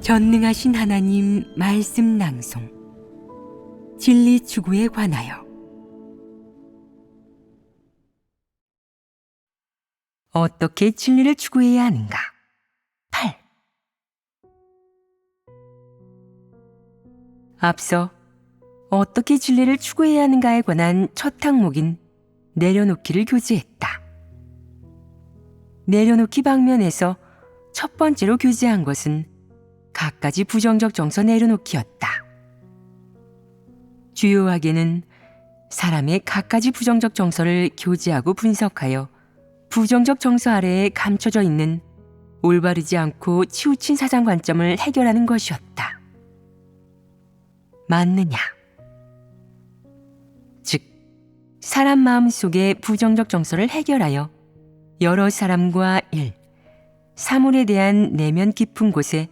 전능하신 하나님 말씀 낭송 진리 추구에 관하여 어떻게 진리를 추구해야 하는가? 8. 앞서 어떻게 진리를 추구해야 하는가에 관한 첫 항목인 내려놓기를 교제했다. 내려놓기 방면에서 첫 번째로 교제한 것은 갖가지 부정적 정서 내려놓기였다. 주요하게는 사람의 갖가지 부정적 정서를 교제하고 분석하여 부정적 정서 아래에 감춰져 있는 올바르지 않고 치우친 사상 관점을 해결하는 것이었다. 맞느냐? 즉, 사람 마음 속의 부정적 정서를 해결하여 여러 사람과 일, 사물에 대한 내면 깊은 곳에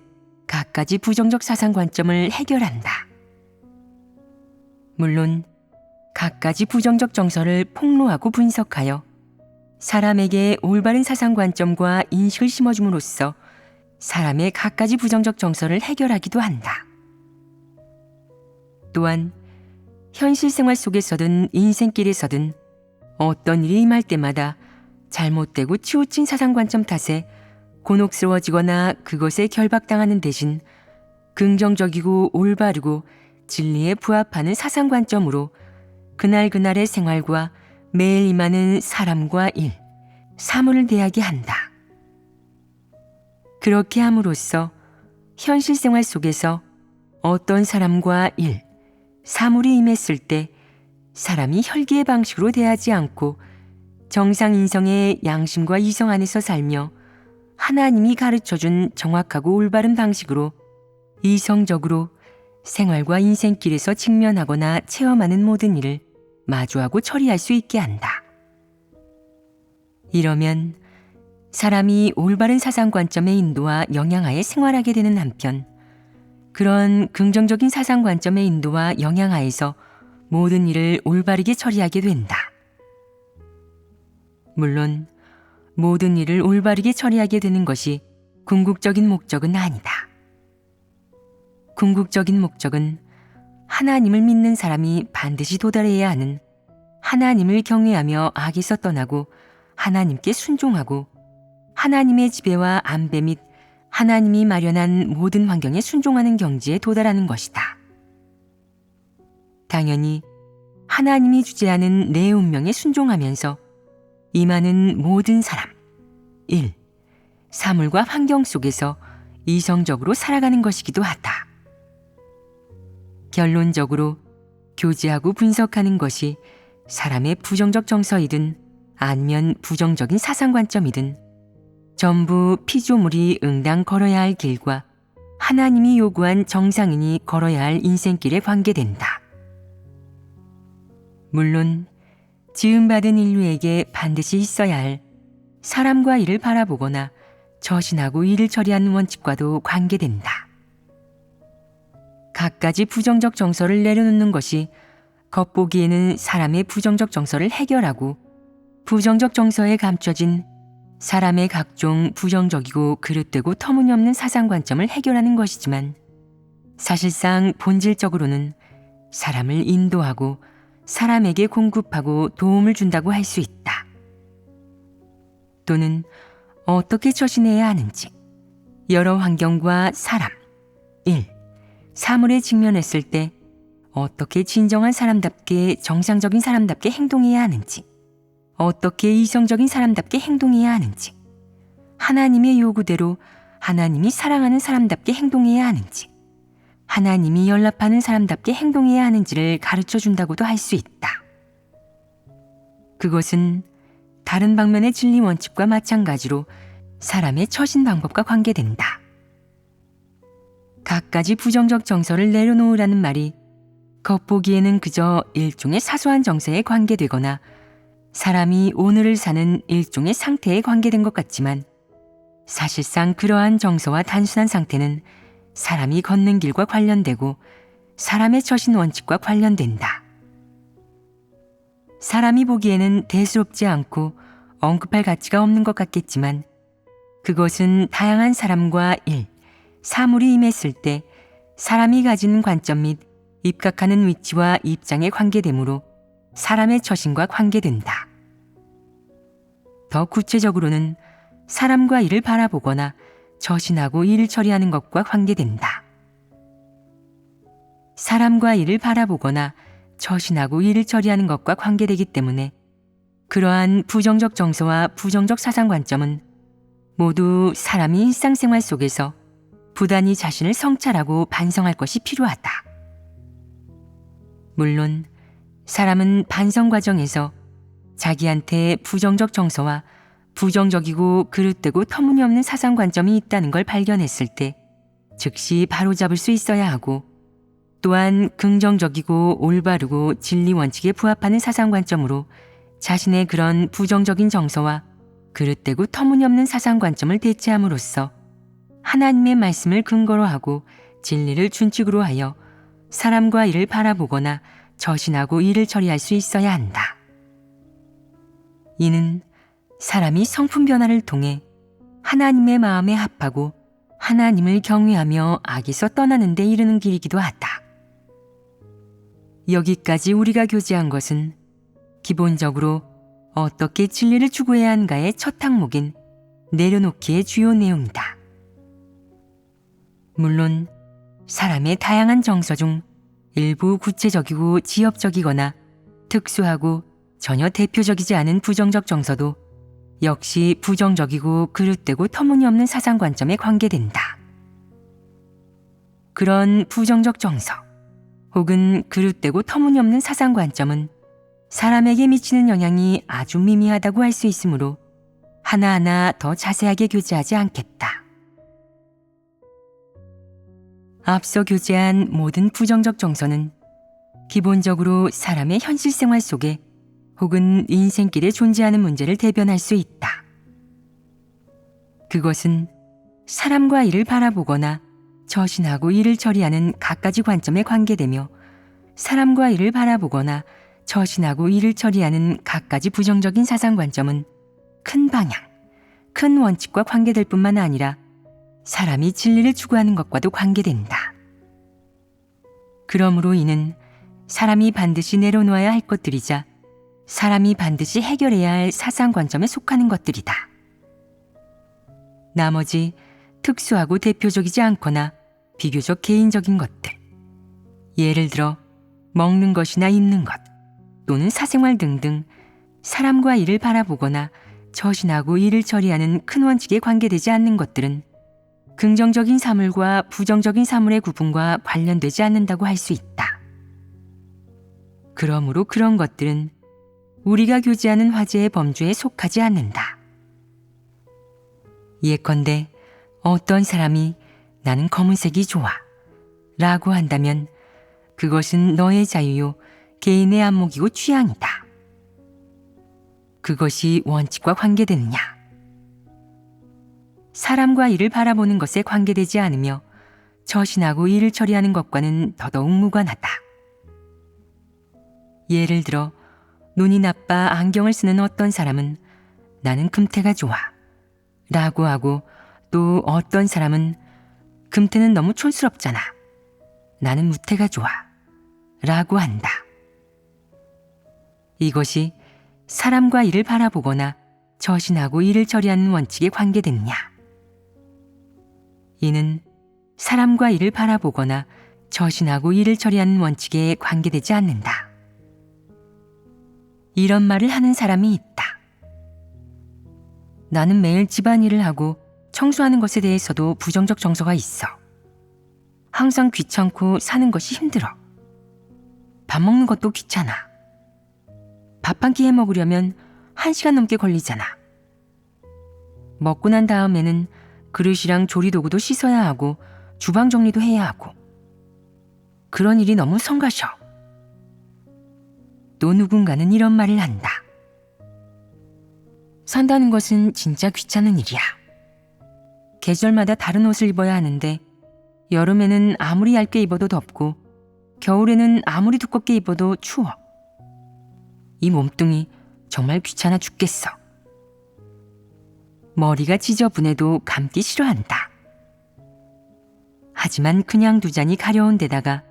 갖가지 부정적 사상 관점을 해결한다. 물론 갖가지 부정적 정서를 폭로하고 분석하여 사람에게 올바른 사상 관점과 인식을 심어줌으로써 사람의 갖가지 부정적 정서를 해결하기도 한다. 또한 현실 생활 속에서든 인생길에서든 어떤 일이 임할 때마다 잘못되고 치우친 사상 관점 탓에 곤혹스러워지거나 그것에 결박당하는 대신 긍정적이고 올바르고 진리에 부합하는 사상 관점으로 그날그날의 생활과 매일 임하는 사람과 일, 사물을 대하게 한다. 그렇게 함으로써 현실 생활 속에서 어떤 사람과 일, 사물이 임했을 때 사람이 혈기의 방식으로 대하지 않고 정상 인성의 양심과 이성 안에서 살며 하나님이 가르쳐준 정확하고 올바른 방식으로 이성적으로 생활과 인생길에서 직면하거나 체험하는 모든 일을 마주하고 처리할 수 있게 한다. 이러면 사람이 올바른 사상 관점의 인도와 영향하에 생활하게 되는 한편 그런 긍정적인 사상 관점의 인도와 영향하에서 모든 일을 올바르게 처리하게 된다. 물론 모든 일을 올바르게 처리하게 되는 것이 궁극적인 목적은 아니다. 궁극적인 목적은 하나님을 믿는 사람이 반드시 도달해야 하는 하나님을 경외하며 악에서 떠나고 하나님께 순종하고 하나님의 지배와 안배 및 하나님이 마련한 모든 환경에 순종하는 경지에 도달하는 것이다. 당연히 하나님이 주재하는 내 운명에 순종하면서 임하는 모든 사람, 일, 사물과 환경 속에서 이성적으로 살아가는 것이기도 하다. 결론적으로 교제하고 분석하는 것이 사람의 부정적 정서이든 아니면 부정적인 사상관점이든 전부 피조물이 응당 걸어야 할 길과 하나님이 요구한 정상인이 걸어야 할 인생길에 관계된다. 물론 지음받은 인류에게 반드시 있어야 할 사람과 일을 바라보거나 처신하고 일을 처리하는 원칙과도 관계된다. 갖가지 부정적 정서를 내려놓는 것이 겉보기에는 사람의 부정적 정서를 해결하고 부정적 정서에 감춰진 사람의 각종 부정적이고 그릇되고 터무니없는 사상관점을 해결하는 것이지만 사실상 본질적으로는 사람을 인도하고 사람에게 공급하고 도움을 준다고 할 수 있다. 또는 어떻게 처신해야 하는지, 여러 환경과 사람, 일, 사물에 직면했을 때 어떻게 진정한 사람답게 정상적인 사람답게 행동해야 하는지, 어떻게 이성적인 사람답게 행동해야 하는지, 하나님의 요구대로 하나님이 사랑하는 사람답게 행동해야 하는지, 하나님이 연락하는 사람답게 행동해야 하는지를 가르쳐 준다고도 할 수 있다. 그것은 다른 방면의 진리 원칙과 마찬가지로 사람의 처신 방법과 관계된다. 갖가지 부정적 정서를 내려놓으라는 말이 겉보기에는 그저 일종의 사소한 정서에 관계되거나 사람이 오늘을 사는 일종의 상태에 관계된 것 같지만 사실상 그러한 정서와 단순한 상태는 사람이 걷는 길과 관련되고 사람의 처신 원칙과 관련된다. 사람이 보기에는 대수롭지 않고 언급할 가치가 없는 것 같겠지만 그것은 다양한 사람과 일, 사물이 임했을 때 사람이 가지는 관점 및 입각하는 위치와 입장에 관계되므로 사람의 처신과 관계된다. 더 구체적으로는 사람과 일을 바라보거나 처신하고 일을 처리하는 것과 관계된다. 사람과 일을 바라보거나 처신하고 일을 처리하는 것과 관계되기 때문에 그러한 부정적 정서와 부정적 사상 관점은 모두 사람이 일상생활 속에서 부단히 자신을 성찰하고 반성할 것이 필요하다. 물론 사람은 반성 과정에서 자기한테 부정적 정서와 부정적이고 그릇되고 터무니없는 사상 관점이 있다는 걸 발견했을 때 즉시 바로잡을 수 있어야 하고, 또한 긍정적이고 올바르고 진리 원칙에 부합하는 사상 관점으로 자신의 그런 부정적인 정서와 그릇되고 터무니없는 사상 관점을 대체함으로써 하나님의 말씀을 근거로 하고 진리를 준칙으로 하여 사람과 일을 바라보거나 처신하고 일을 처리할 수 있어야 한다. 이는 사람이 성품 변화를 통해 하나님의 마음에 합하고 하나님을 경외하며 악에서 떠나는 데 이르는 길이기도 하다. 여기까지 우리가 교제한 것은 기본적으로 어떻게 진리를 추구해야 한가의 첫 항목인 내려놓기의 주요 내용이다. 물론 사람의 다양한 정서 중 일부 구체적이고 지엽적이거나 특수하고 전혀 대표적이지 않은 부정적 정서도 역시 부정적이고 그릇되고 터무니없는 사상 관점에 관계된다. 그런 부정적 정서 혹은 그릇되고 터무니없는 사상 관점은 사람에게 미치는 영향이 아주 미미하다고 할 수 있으므로 하나하나 더 자세하게 교제하지 않겠다. 앞서 교제한 모든 부정적 정서는 기본적으로 사람의 현실 생활 속에 혹은 인생길에 존재하는 문제를 대변할 수 있다. 그것은 사람과 일을 바라보거나 처신하고 일을 처리하는 갖가지 관점에 관계되며 사람과 일을 바라보거나 처신하고 일을 처리하는 갖가지 부정적인 사상 관점은 큰 방향, 큰 원칙과 관계될 뿐만 아니라 사람이 진리를 추구하는 것과도 관계된다. 그러므로 이는 사람이 반드시 내려놓아야 할 것들이자 사람이 반드시 해결해야 할 사상 관점에 속하는 것들이다. 나머지 특수하고 대표적이지 않거나 비교적 개인적인 것들, 예를 들어 먹는 것이나 입는 것 또는 사생활 등등 사람과 일을 바라보거나 처신하고 일을 처리하는 큰 원칙에 관계되지 않는 것들은 긍정적인 사물과 부정적인 사물의 구분과 관련되지 않는다고 할 수 있다. 그러므로 그런 것들은 우리가 교제하는 화제의 범주에 속하지 않는다. 예컨대 어떤 사람이 나는 검은색이 좋아 라고 한다면 그것은 너의 자유요 개인의 안목이고 취향이다. 그것이 원칙과 관계되느냐? 사람과 일을 바라보는 것에 관계되지 않으며 처신하고 일을 처리하는 것과는 더더욱 무관하다. 예를 들어 눈이 나빠 안경을 쓰는 어떤 사람은 나는 금태가 좋아 라고 하고, 또 어떤 사람은 금태는 너무 촌스럽잖아, 나는 무태가 좋아 라고 한다. 이것이 사람과 일을 바라보거나 처신하고 일을 처리하는 원칙에 관계되느냐? 이는 사람과 일을 바라보거나 처신하고 일을 처리하는 원칙에 관계되지 않는다. 이런 말을 하는 사람이 있다. 나는 매일 집안일을 하고 청소하는 것에 대해서도 부정적 정서가 있어. 항상 귀찮고 사는 것이 힘들어. 밥 먹는 것도 귀찮아. 밥 한 끼 해 먹으려면 1시간 넘게 걸리잖아. 먹고 난 다음에는 그릇이랑 조리도구도 씻어야 하고 주방 정리도 해야 하고. 그런 일이 너무 성가셔. 또 누군가는 이런 말을 한다. 산다는 것은 진짜 귀찮은 일이야. 계절마다 다른 옷을 입어야 하는데 여름에는 아무리 얇게 입어도 덥고 겨울에는 아무리 두껍게 입어도 추워. 이 몸뚱이 정말 귀찮아 죽겠어. 머리가 지저분해도 감기 싫어한다. 하지만 그냥 두자니 가려운 데다가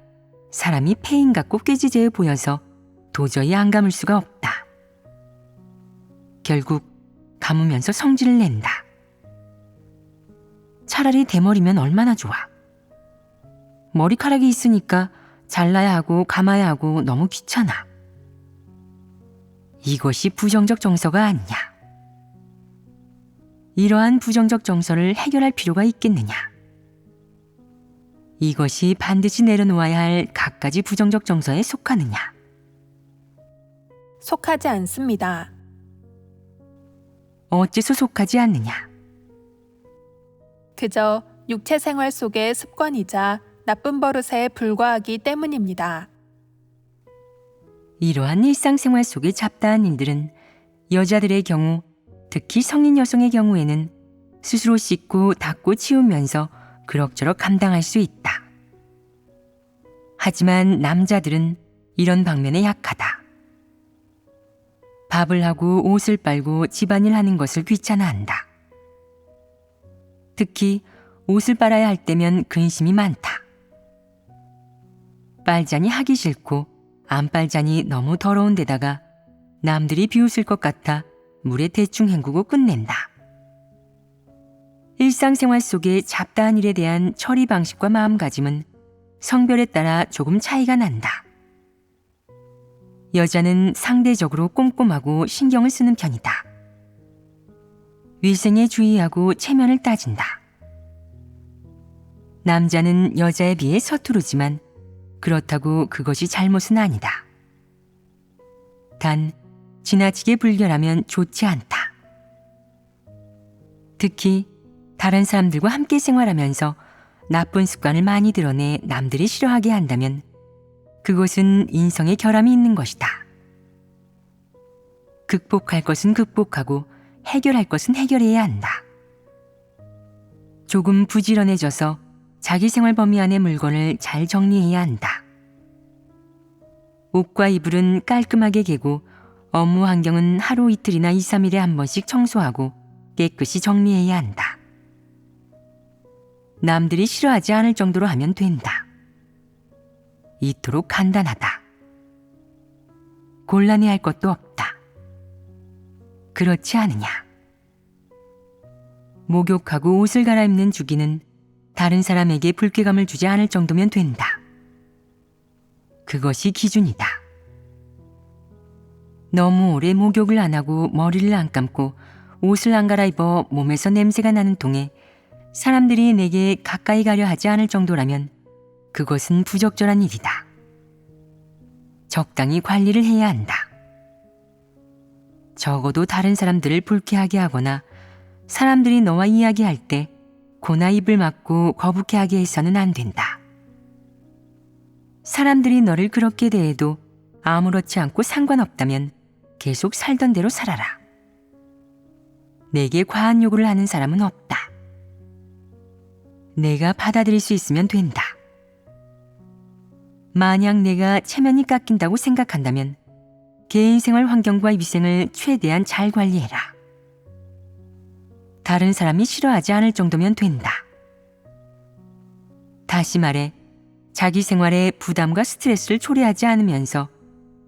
사람이 폐인 같고 꾀지제해 보여서 도저히 안 감을 수가 없다. 결국 감으면서 성질을 낸다. 차라리 대머리면 얼마나 좋아. 머리카락이 있으니까 잘라야 하고 감아야 하고 너무 귀찮아. 이것이 부정적 정서가 아니냐. 이러한 부정적 정서를 해결할 필요가 있겠느냐. 이것이 반드시 내려놓아야 할 갖가지 부정적 정서에 속하느냐. 속하지 않습니다. 어째서 속하지 않느냐. 그저 육체 생활 속의 습관이자 나쁜 버릇에 불과하기 때문입니다. 이러한 일상생활 속의 잡다한 일들은 여자들의 경우, 특히 성인 여성의 경우에는 스스로 씻고 닦고 치우면서 그럭저럭 감당할 수 있다. 하지만 남자들은 이런 방면에 약하다. 밥을 하고 옷을 빨고 집안일 하는 것을 귀찮아한다. 특히 옷을 빨아야 할 때면 근심이 많다. 빨자니 하기 싫고 안 빨자니 너무 더러운 데다가 남들이 비웃을 것 같아 물에 대충 헹구고 끝낸다. 일상생활 속의 잡다한 일에 대한 처리 방식과 마음가짐은 성별에 따라 조금 차이가 난다. 여자는 상대적으로 꼼꼼하고 신경을 쓰는 편이다. 위생에 주의하고 체면을 따진다. 남자는 여자에 비해 서투르지만 그렇다고 그것이 잘못은 아니다. 단 지나치게 불결하면 좋지 않다. 특히 다른 사람들과 함께 생활하면서 나쁜 습관을 많이 드러내 남들이 싫어하게 한다면 그것은 인성의 결함이 있는 것이다. 극복할 것은 극복하고 해결할 것은 해결해야 한다. 조금 부지런해져서 자기 생활 범위 안의 물건을 잘 정리해야 한다. 옷과 이불은 깔끔하게 개고 업무 환경은 하루 이틀이나 2, 3일에 한 번씩 청소하고 깨끗이 정리해야 한다. 남들이 싫어하지 않을 정도로 하면 된다. 이토록 간단하다. 곤란해할 것도 없다. 그렇지 않으냐. 목욕하고 옷을 갈아입는 주기는 다른 사람에게 불쾌감을 주지 않을 정도면 된다. 그것이 기준이다. 너무 오래 목욕을 안 하고 머리를 안 감고 옷을 안 갈아입어 몸에서 냄새가 나는 통에 사람들이 내게 가까이 가려 하지 않을 정도라면 그것은 부적절한 일이다. 적당히 관리를 해야 한다. 적어도 다른 사람들을 불쾌하게 하거나 사람들이 너와 이야기할 때 코나 입을 막고 거북해하게 해서는 안 된다. 사람들이 너를 그렇게 대해도 아무렇지 않고 상관없다면 계속 살던 대로 살아라. 내게 과한 요구를 하는 사람은 없다. 내가 받아들일 수 있으면 된다. 만약 내가 체면이 깎인다고 생각한다면 개인생활 환경과 위생을 최대한 잘 관리해라. 다른 사람이 싫어하지 않을 정도면 된다. 다시 말해 자기 생활에 부담과 스트레스를 초래하지 않으면서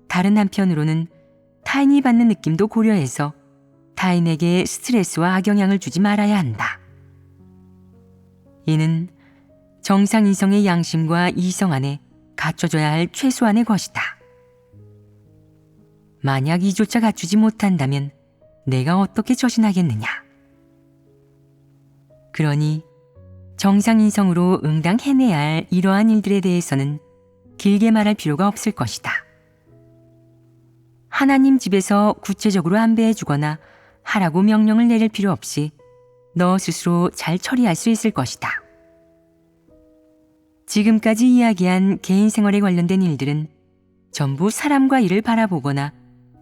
다른 한편으로는 타인이 받는 느낌도 고려해서 타인에게 스트레스와 악영향을 주지 말아야 한다. 이는 정상 이성의 양심과 이성 안에 갖춰줘야 할 최소한의 것이다. 만약 이조차 갖추지 못한다면 내가 어떻게 처신하겠느냐. 그러니 정상인성으로 응당 해내야 할 이러한 일들에 대해서는 길게 말할 필요가 없을 것이다. 하나님 집에서 구체적으로 안배해 주거나 하라고 명령을 내릴 필요 없이 너 스스로 잘 처리할 수 있을 것이다. 지금까지 이야기한 개인 생활에 관련된 일들은 전부 사람과 일을 바라보거나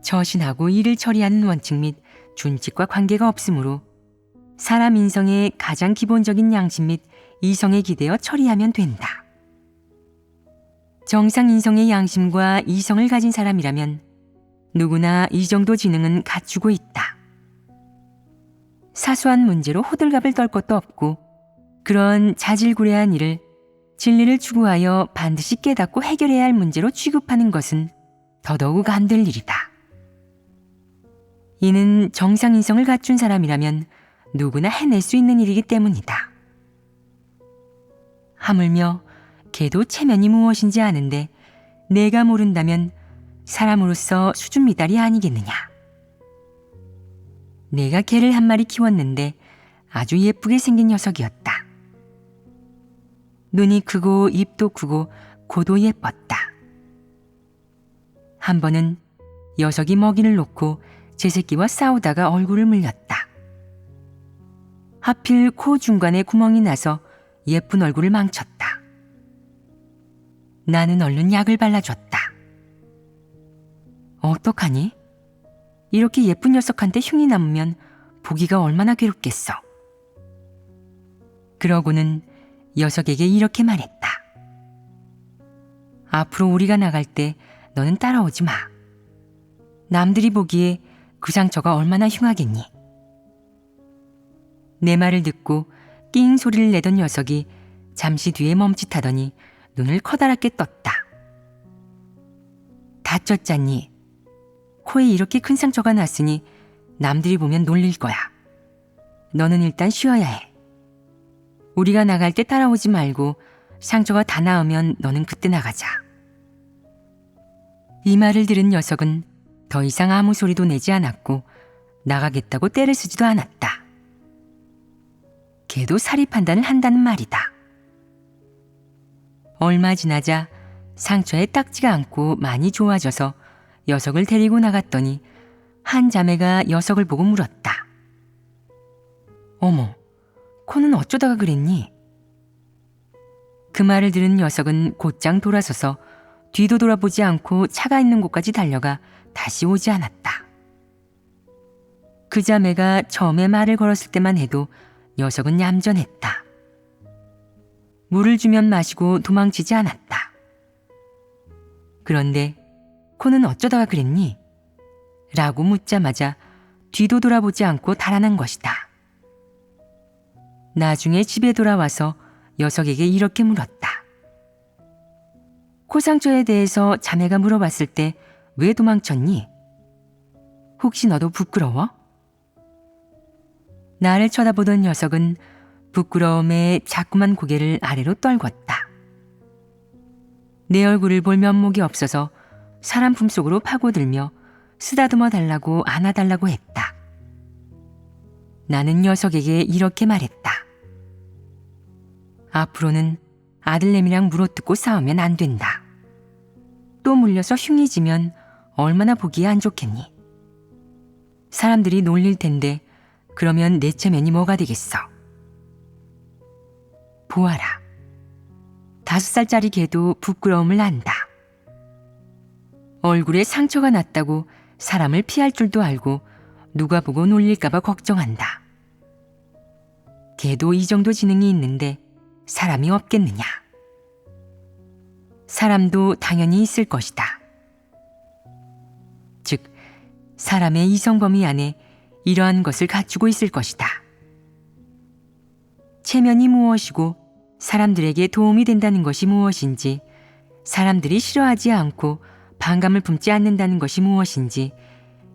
처신하고 일을 처리하는 원칙 및 준칙과 관계가 없으므로 사람 인성의 가장 기본적인 양심 및 이성에 기대어 처리하면 된다. 정상 인성의 양심과 이성을 가진 사람이라면 누구나 이 정도 지능은 갖추고 있다. 사소한 문제로 호들갑을 떨 것도 없고 그런 자질구레한 일을 진리를 추구하여 반드시 깨닫고 해결해야 할 문제로 취급하는 것은 더더욱 안 될 일이다. 이는 정상인성을 갖춘 사람이라면 누구나 해낼 수 있는 일이기 때문이다. 하물며 걔도 체면이 무엇인지 아는데 내가 모른다면 사람으로서 수준 미달이 아니겠느냐. 내가 개를 한 마리 키웠는데 아주 예쁘게 생긴 녀석이었다. 눈이 크고 입도 크고 코도 예뻤다. 한 번은 녀석이 먹이를 놓고 제 새끼와 싸우다가 얼굴을 물렸다. 하필 코 중간에 구멍이 나서 예쁜 얼굴을 망쳤다. 나는 얼른 약을 발라줬다. 어떡하니? 이렇게 예쁜 녀석한테 흉이 남으면 보기가 얼마나 괴롭겠어. 그러고는 녀석에게 이렇게 말했다. 앞으로 우리가 나갈 때 너는 따라오지 마. 남들이 보기에 그 상처가 얼마나 흉하겠니? 내 말을 듣고 낑 소리를 내던 녀석이 잠시 뒤에 멈칫하더니 눈을 커다랗게 떴다. 다쳤잖니? 코에 이렇게 큰 상처가 났으니 남들이 보면 놀릴 거야. 너는 일단 쉬어야 해. 우리가 나갈 때 따라오지 말고 상처가 다 나으면 너는 그때 나가자. 이 말을 들은 녀석은 더 이상 아무 소리도 내지 않았고 나가겠다고 떼를 쓰지도 않았다. 걔도 사리 판단을 한다는 말이다. 얼마 지나자 상처에 딱지가 않고 많이 좋아져서 녀석을 데리고 나갔더니 한 자매가 녀석을 보고 물었다. 어머, 코는 어쩌다가 그랬니? 그 말을 들은 녀석은 곧장 돌아서서 뒤도 돌아보지 않고 차가 있는 곳까지 달려가 다시 오지 않았다. 그 자매가 처음에 말을 걸었을 때만 해도 녀석은 얌전했다. 물을 주면 마시고 도망치지 않았다. 그런데 코는 어쩌다가 그랬니? 라고 묻자마자 뒤도 돌아보지 않고 달아난 것이다. 나중에 집에 돌아와서 녀석에게 이렇게 물었다. 코 상처에 대해서 자매가 물어봤을 때 왜 도망쳤니? 혹시 너도 부끄러워? 나를 쳐다보던 녀석은 부끄러움에 자꾸만 고개를 아래로 떨궜다. 내 얼굴을 볼 면목이 없어서 사람 품속으로 파고들며 쓰다듬어 달라고 안아달라고 했다. 나는 녀석에게 이렇게 말했다. 앞으로는 아들내미랑 물어뜯고 싸우면 안 된다. 또 물려서 흉이 지면 얼마나 보기에 안 좋겠니? 사람들이 놀릴 텐데 그러면 내 체면이 뭐가 되겠어? 보아라. 5살짜리 걔도 부끄러움을 안다. 얼굴에 상처가 났다고 사람을 피할 줄도 알고 누가 보고 놀릴까봐 걱정한다. 걔도 이 정도 지능이 있는데 사람이 없겠느냐? 사람도 당연히 있을 것이다. 즉, 사람의 이성 범위 안에 이러한 것을 갖추고 있을 것이다. 체면이 무엇이고 사람들에게 도움이 된다는 것이 무엇인지, 사람들이 싫어하지 않고 반감을 품지 않는다는 것이 무엇인지,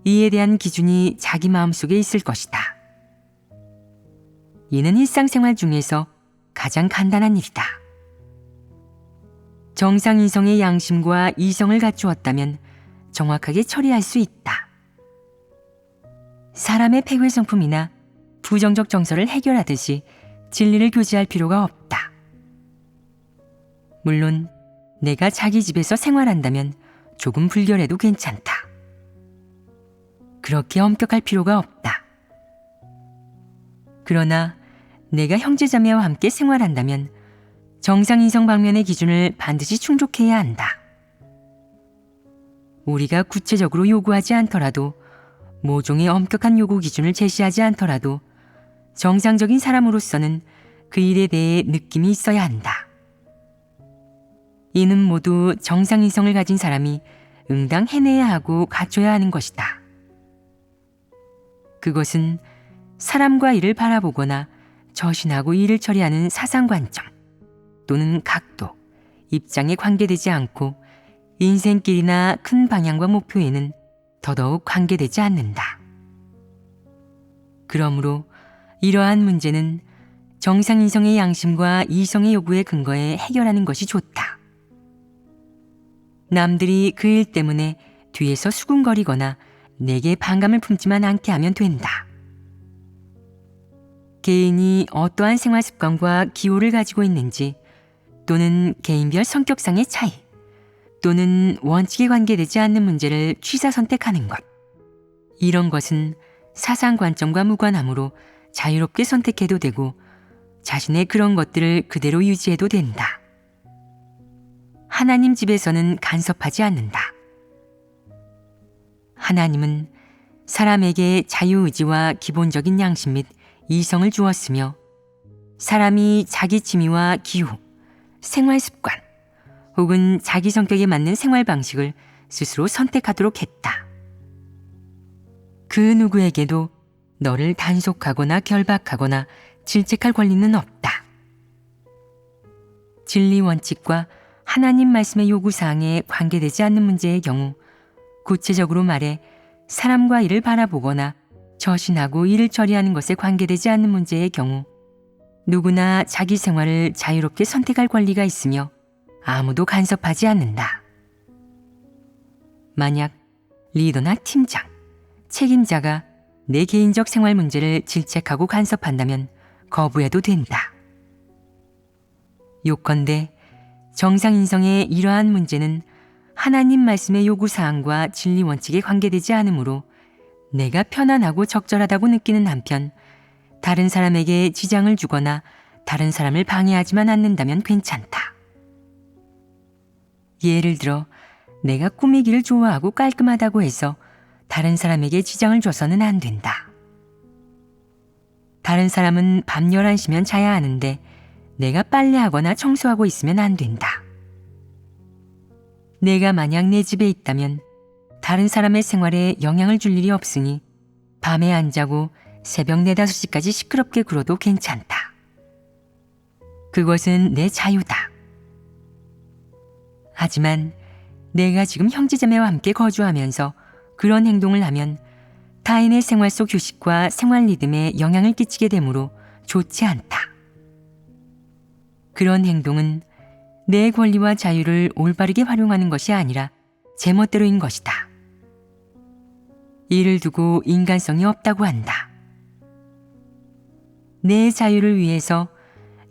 이에 대한 기준이 자기 마음속에 있을 것이다. 이는 일상생활 중에서 가장 간단한 일이다. 정상인성의 양심과 이성을 갖추었다면 정확하게 처리할 수 있다. 사람의 폐회성품이나 부정적 정서를 해결하듯이 진리를 교제할 필요가 없다. 물론 내가 자기 집에서 생활한다면 조금 불결해도 괜찮다. 그렇게 엄격할 필요가 없다. 그러나 내가 형제자매와 함께 생활한다면 정상인성 방면의 기준을 반드시 충족해야 한다. 우리가 구체적으로 요구하지 않더라도, 모종의 엄격한 요구 기준을 제시하지 않더라도 정상적인 사람으로서는 그 일에 대해 느낌이 있어야 한다. 이는 모두 정상인성을 가진 사람이 응당 해내야 하고 갖춰야 하는 것이다. 그것은 사람과 일을 바라보거나 저신하고 일을 처리하는 사상관점, 또는 각도, 입장에 관계되지 않고 인생길이나 큰 방향과 목표에는 더더욱 관계되지 않는다. 그러므로 이러한 문제는 정상인성의 양심과 이성의 요구에 근거해 해결하는 것이 좋다. 남들이 그 일 때문에 뒤에서 수군거리거나 내게 반감을 품지만 않게 하면 된다. 개인이 어떠한 생활 습관과 기호를 가지고 있는지, 또는 개인별 성격상의 차이, 또는 원칙에 관계되지 않는 문제를 취사 선택하는 것, 이런 것은 사상 관점과 무관하므로 자유롭게 선택해도 되고 자신의 그런 것들을 그대로 유지해도 된다. 하나님 집에서는 간섭하지 않는다. 하나님은 사람에게 자유의지와 기본적인 양심 및 이성을 주었으며 사람이 자기 취미와 기호, 생활 습관 혹은 자기 성격에 맞는 생활 방식을 스스로 선택하도록 했다. 그 누구에게도 너를 단속하거나 결박하거나 질책할 권리는 없다. 진리 원칙과 하나님 말씀의 요구사항에 관계되지 않는 문제의 경우, 구체적으로 말해 사람과 일을 바라보거나 처신하고 일을 처리하는 것에 관계되지 않는 문제의 경우 누구나 자기 생활을 자유롭게 선택할 권리가 있으며 아무도 간섭하지 않는다. 만약 리더나 팀장, 책임자가 내 개인적 생활 문제를 질책하고 간섭한다면 거부해도 된다. 요컨대 정상인성의 이러한 문제는 하나님 말씀의 요구사항과 진리 원칙에 관계되지 않으므로 내가 편안하고 적절하다고 느끼는 한편 다른 사람에게 지장을 주거나 다른 사람을 방해하지만 않는다면 괜찮다. 예를 들어 내가 꾸미기를 좋아하고 깔끔하다고 해서 다른 사람에게 지장을 줘서는 안 된다. 다른 사람은 밤 11시면 자야 하는데 내가 빨래하거나 청소하고 있으면 안 된다. 내가 만약 내 집에 있다면 다른 사람의 생활에 영향을 줄 일이 없으니 밤에 안 자고 새벽 4, 5시까지 시끄럽게 굴어도 괜찮다. 그것은 내 자유다. 하지만 내가 지금 형제자매와 함께 거주하면서 그런 행동을 하면 타인의 생활 속 휴식과 생활 리듬에 영향을 끼치게 되므로 좋지 않다. 그런 행동은 내 권리와 자유를 올바르게 활용하는 것이 아니라 제멋대로인 것이다. 이를 두고 인간성이 없다고 한다. 내 자유를 위해서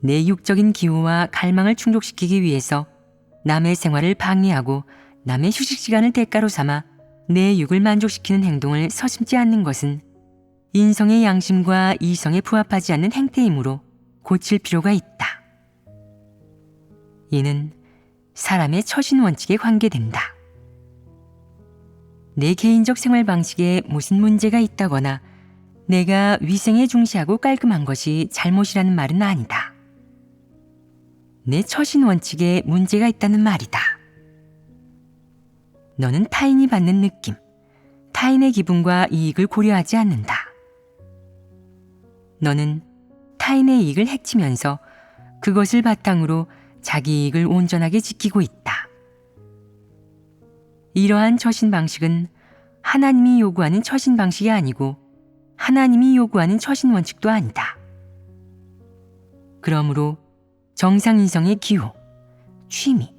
내 육적인 기호와 갈망을 충족시키기 위해서 남의 생활을 방해하고 남의 휴식 시간을 대가로 삼아 내 육을 만족시키는 행동을 서슴지 않는 것은 인성의 양심과 이성에 부합하지 않는 행태이므로 고칠 필요가 있다. 이는 사람의 처신 원칙에 관계된다. 내 개인적 생활 방식에 무슨 문제가 있다거나 내가 위생에 중시하고 깔끔한 것이 잘못이라는 말은 아니다. 내 처신 원칙에 문제가 있다는 말이다. 너는 타인이 받는 느낌, 타인의 기분과 이익을 고려하지 않는다. 너는 타인의 이익을 해치면서 그것을 바탕으로 자기 이익을 온전하게 지키고 있다. 이러한 처신 방식은 하나님이 요구하는 처신 방식이 아니고 하나님이 요구하는 처신 원칙도 아니다. 그러므로 정상인성의 기호, 취미,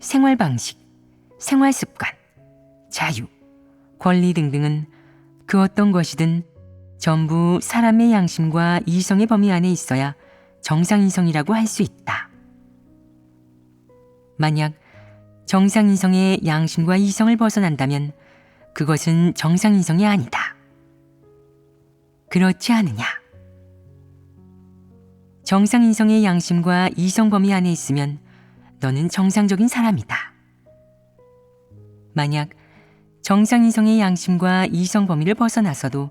생활 방식, 생활 습관, 자유, 권리 등등은 그 어떤 것이든 전부 사람의 양심과 이성의 범위 안에 있어야 정상인성이라고 할 수 있다. 만약 정상인성의 양심과 이성을 벗어난다면 그것은 정상인성이 아니다. 그렇지 않으냐? 정상인성의 양심과 이성 범위 안에 있으면 너는 정상적인 사람이다. 만약 정상인성의 양심과 이성 범위를 벗어나서도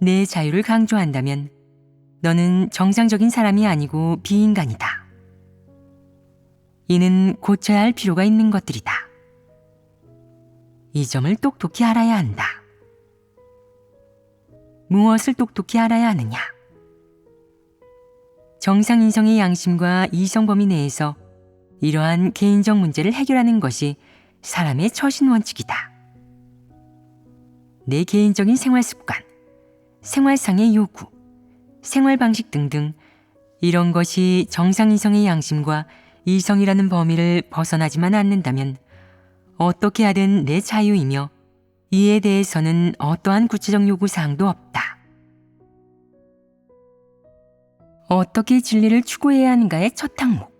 내 자유를 강조한다면 너는 정상적인 사람이 아니고 비인간이다. 이는 고쳐야 할 필요가 있는 것들이다. 이 점을 똑똑히 알아야 한다. 무엇을 똑똑히 알아야 하느냐? 정상인성의 양심과 이성 범위 내에서 이러한 개인적 문제를 해결하는 것이 사람의 처신 원칙이다. 내 개인적인 생활 습관, 생활상의 요구, 생활 방식 등등 이런 것이 정상 이성의 양심과 이성이라는 범위를 벗어나지만 않는다면 어떻게 하든 내 자유이며 이에 대해서는 어떠한 구체적 요구사항도 없다. 어떻게 진리를 추구해야 하는가의 첫 항목,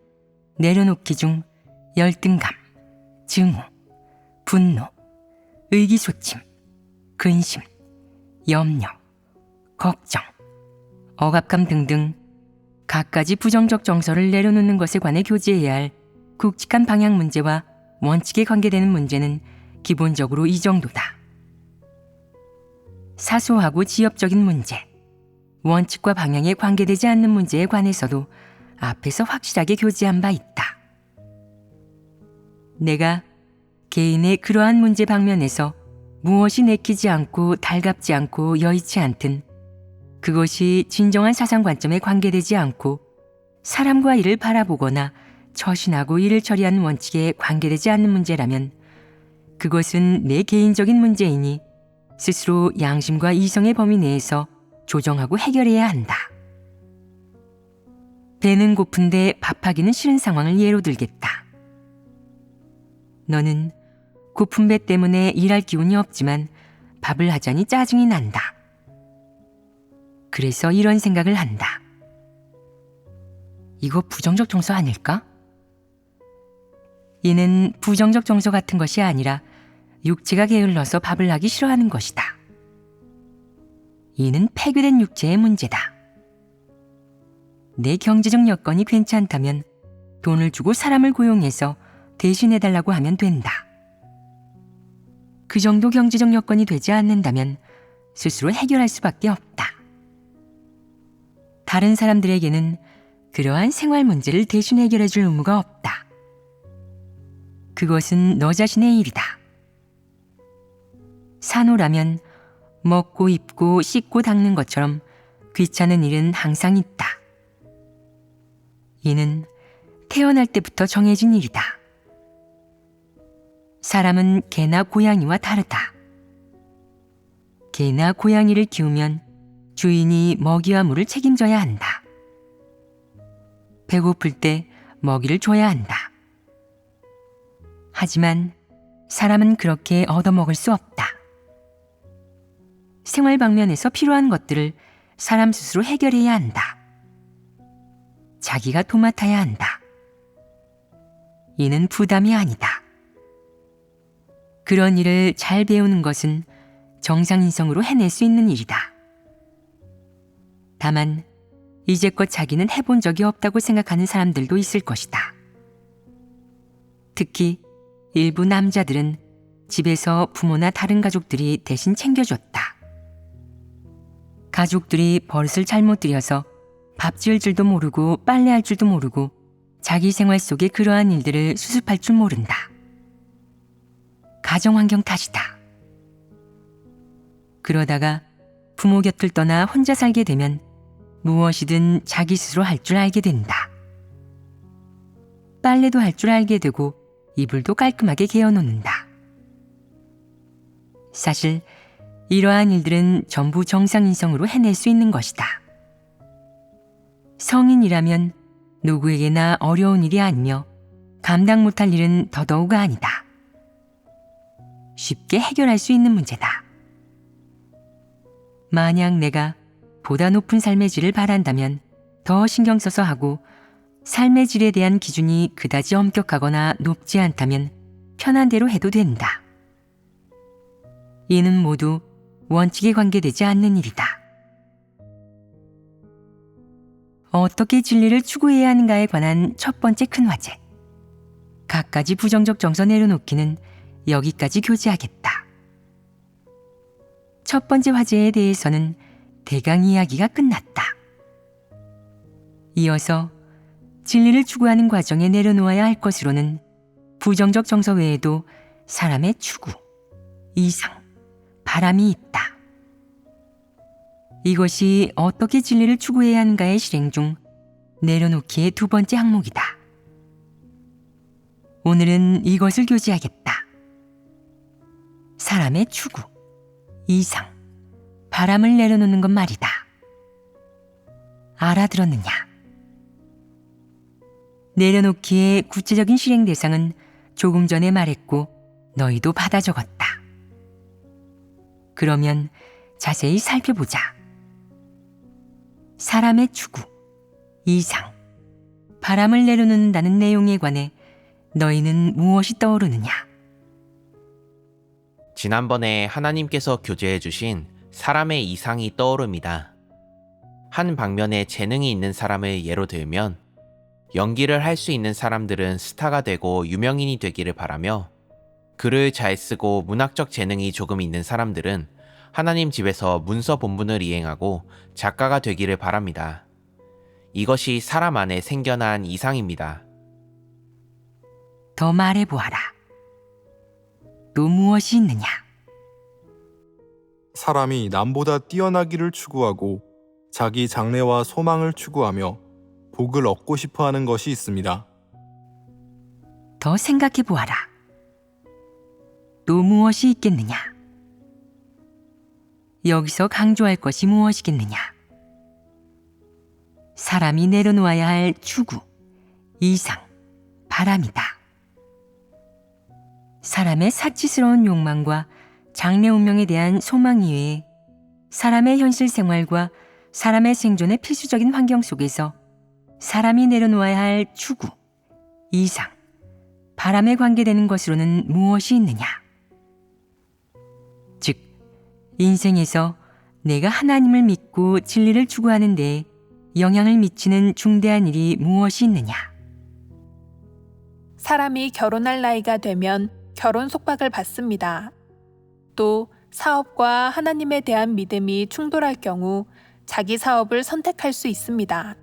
내려놓기 중 열등감, 증오, 분노, 의기소침, 근심, 염려, 걱정, 억압감 등등 갖가지 부정적 정서를 내려놓는 것에 관해 교제해야 할 굵직한 방향 문제와 원칙에 관계되는 문제는 기본적으로 이 정도다. 사소하고 지엽적인 문제, 원칙과 방향에 관계되지 않는 문제에 관해서도 앞에서 확실하게 교제한 바 있다. 내가 개인의 그러한 문제 방면에서 무엇이 내키지 않고 달갑지 않고 여의치 않든 그것이 진정한 사상 관점에 관계되지 않고 사람과 일을 바라보거나 처신하고 일을 처리하는 원칙에 관계되지 않는 문제라면 그것은 내 개인적인 문제이니 스스로 양심과 이성의 범위 내에서 조정하고 해결해야 한다. 배는 고픈데 밥하기는 싫은 상황을 예로 들겠다. 너는 고픈 배 때문에 일할 기운이 없지만 밥을 하자니 짜증이 난다. 그래서 이런 생각을 한다. 이거 부정적 정서 아닐까? 이는 부정적 정서 같은 것이 아니라 육체가 게을러서 밥을 하기 싫어하는 것이다. 이는 폐교된 육체의 문제다. 내 경제적 여건이 괜찮다면 돈을 주고 사람을 고용해서 대신해달라고 하면 된다. 그 정도 경제적 여건이 되지 않는다면 스스로 해결할 수밖에 없다. 다른 사람들에게는 그러한 생활 문제를 대신 해결해 줄 의무가 없다. 그것은 너 자신의 일이다. 산호라면 먹고 입고 씻고 닦는 것처럼 귀찮은 일은 항상 있다. 이는 태어날 때부터 정해진 일이다. 사람은 개나 고양이와 다르다. 개나 고양이를 키우면 주인이 먹이와 물을 책임져야 한다. 배고플 때 먹이를 줘야 한다. 하지만 사람은 그렇게 얻어먹을 수 없다. 생활 방면에서 필요한 것들을 사람 스스로 해결해야 한다. 자기가 도맡아야 한다. 이는 부담이 아니다. 그런 일을 잘 배우는 것은 정상인성으로 해낼 수 있는 일이다. 다만 이제껏 자기는 해본 적이 없다고 생각하는 사람들도 있을 것이다. 특히 일부 남자들은 집에서 부모나 다른 가족들이 대신 챙겨줬다. 가족들이 버릇을 잘못 들여서 밥 지을 줄도 모르고 빨래할 줄도 모르고 자기 생활 속에 그러한 일들을 수습할 줄 모른다. 가정환경 탓이다. 그러다가 부모 곁을 떠나 혼자 살게 되면 무엇이든 자기 스스로 할 줄 알게 된다. 빨래도 할 줄 알게 되고 이불도 깔끔하게 개어놓는다. 사실 이러한 일들은 전부 정상인성으로 해낼 수 있는 것이다. 성인이라면 누구에게나 어려운 일이 아니며 감당 못할 일은 더더욱 아니다. 쉽게 해결할 수 있는 문제다. 만약 내가 보다 높은 삶의 질을 바란다면 더 신경 써서 하고 삶의 질에 대한 기준이 그다지 엄격하거나 높지 않다면 편한 대로 해도 된다. 이는 모두 원칙에 관계되지 않는 일이다. 어떻게 진리를 추구해야 하는가에 관한 첫 번째 큰 화제. 갖가지 부정적 정서 내려놓기는 여기까지 교제하겠다. 첫 번째 화제에 대해서는 대강 이야기가 끝났다. 이어서 진리를 추구하는 과정에 내려놓아야 할 것으로는 부정적 정서 외에도 사람의 추구, 이상, 바람이 있다. 이것이 어떻게 진리를 추구해야 하는가의 실행 중 내려놓기의 두 번째 항목이다. 오늘은 이것을 교제하겠다. 사람의 추구, 이상, 바람을 내려놓는 것 말이다. 알아들었느냐? 내려놓기의 구체적인 실행 대상은 조금 전에 말했고 너희도 받아 적었다. 그러면 자세히 살펴보자. 사람의 추구, 이상, 바람을 내려놓는다는 내용에 관해 너희는 무엇이 떠오르느냐? 지난번에 하나님께서 교제해 주신 사람의 이상이 떠오릅니다. 한 방면에 재능이 있는 사람을 예로 들면 연기를 할 수 있는 사람들은 스타가 되고 유명인이 되기를 바라며 글을 잘 쓰고 문학적 재능이 조금 있는 사람들은 하나님 집에서 문서 본분을 이행하고 작가가 되기를 바랍니다. 이것이 사람 안에 생겨난 이상입니다. 더 말해보아라. 또 무엇이 있느냐? 사람이 남보다 뛰어나기를 추구하고 자기 장래와 소망을 추구하며 복을 얻고 싶어 하는 것이 있습니다. 더 생각해보아라. 또 무엇이 있겠느냐? 여기서 강조할 것이 무엇이겠느냐? 사람이 내려놓아야 할 추구, 이상, 바람이다. 사람의 사치스러운 욕망과 장래 운명에 대한 소망 이외에 사람의 현실 생활과 사람의 생존의 필수적인 환경 속에서 사람이 내려놓아야 할 추구, 이상, 바람에 관계되는 것으로는 무엇이 있느냐? 즉, 인생에서 내가 하나님을 믿고 진리를 추구하는 데에 영향을 미치는 중대한 일이 무엇이 있느냐? 사람이 결혼할 나이가 되면 결혼 속박을 받습니다. 또 사업과 하나님에 대한 믿음이 충돌할 경우 자기 사업을 선택할 수 있습니다.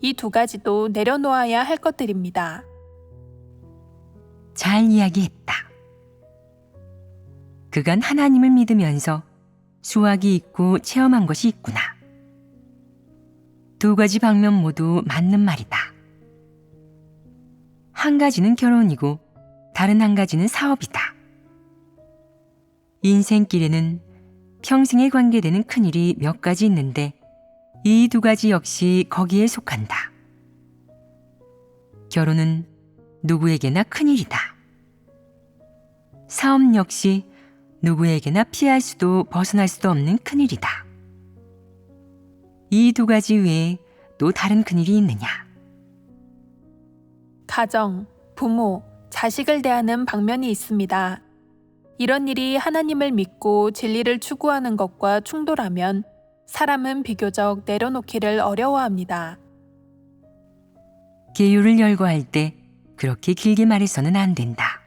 이 두 가지도 내려놓아야 할 것들입니다. 잘 이야기했다. 그간 하나님을 믿으면서 수확이 있고 체험한 것이 있구나. 두 가지 방면 모두 맞는 말이다. 한 가지는 결혼이고 다른 한 가지는 사업이다. 인생길에는 평생에 관계되는 큰일이 몇 가지 있는데 이 두 가지 역시 거기에 속한다. 결혼은 누구에게나 큰일이다. 사업 역시 누구에게나 피할 수도 벗어날 수도 없는 큰일이다. 이 두 가지 외에 또 다른 큰일이 있느냐? 가정, 부모, 자식을 대하는 방면이 있습니다. 이런 일이 하나님을 믿고 진리를 추구하는 것과 충돌하면 사람은 비교적 내려놓기를 어려워합니다. 계율을 열거할 때 그렇게 길게 말해서는 안 된다.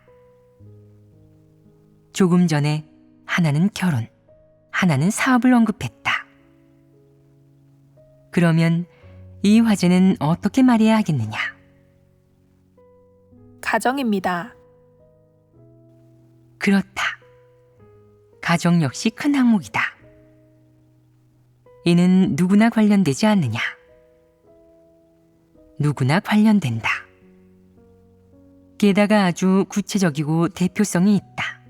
조금 전에 하나는 결혼, 하나는 사업을 언급했다. 그러면 이 화제는 어떻게 말해야 하겠느냐? 가정입니다. 그렇다. 가정 역시 큰 항목이다. 이는 누구나 관련되지 않느냐? 누구나 관련된다. 게다가 아주 구체적이고 대표성이 있다.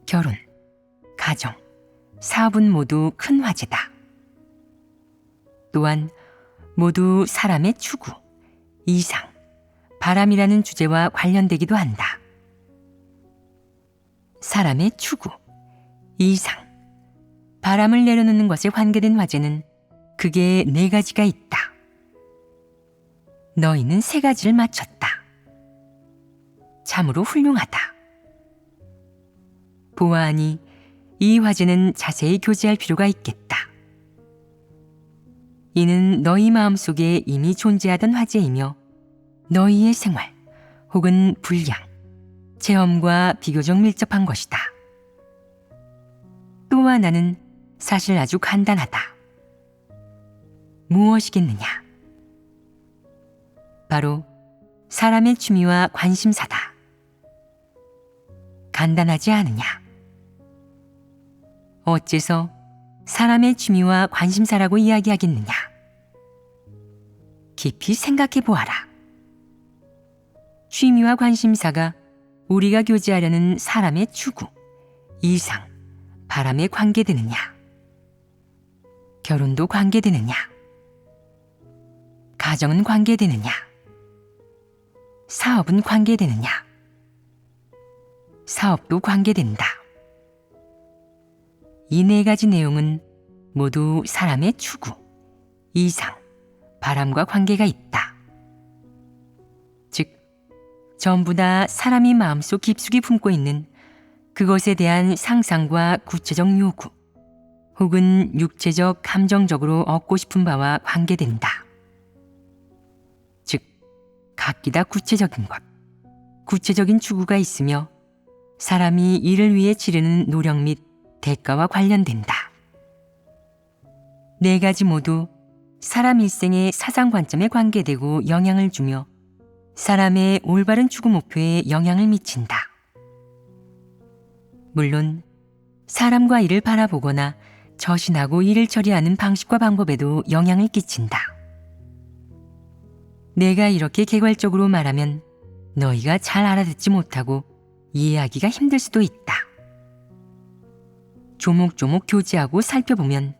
결혼, 가정, 사업은 모두 큰 화제다. 또한 모두 사람의 추구, 이상, 바람이라는 주제와 관련되기도 한다. 사람의 추구, 이상, 바람을 내려놓는 것에 관계된 화제는 크게 네 가지가 있다. 너희는 세 가지를 맞췄다. 참으로 훌륭하다. 보아하니 이 화제는 자세히 교제할 필요가 있겠다. 이는 너희 마음속에 이미 존재하던 화제이며 너희의 생활 혹은 분량, 체험과 비교적 밀접한 것이다. 또 하나는 사실 아주 간단하다. 무엇이겠느냐? 바로 사람의 취미와 관심사다. 간단하지 않으냐? 어째서 사람의 취미와 관심사라고 이야기하겠느냐? 깊이 생각해 보아라. 취미와 관심사가 우리가 교제하려는 사람의 추구, 이상, 바람에 관계되느냐? 결혼도 관계되느냐? 가정은 관계되느냐? 사업은 관계되느냐? 사업도 관계된다. 이 네 가지 내용은 모두 사람의 추구, 이상, 바람과 관계가 있다. 즉, 전부 다 사람이 마음속 깊숙이 품고 있는 그것에 대한 상상과 구체적 요구, 혹은 육체적, 감정적으로 얻고 싶은 바와 관계된다. 즉, 각기 다 구체적인 것, 구체적인 추구가 있으며 사람이 이를 위해 치르는 노력 및 대가와 관련된다. 네 가지 모두 사람 일생의 사상 관점에 관계되고 영향을 주며 사람의 올바른 추구 목표에 영향을 미친다. 물론 사람과 일을 바라보거나 처신하고 일을 처리하는 방식과 방법에도 영향을 끼친다. 내가 이렇게 개괄적으로 말하면 너희가 잘 알아듣지 못하고 이해하기가 힘들 수도 있다. 조목조목 교제하고 살펴보면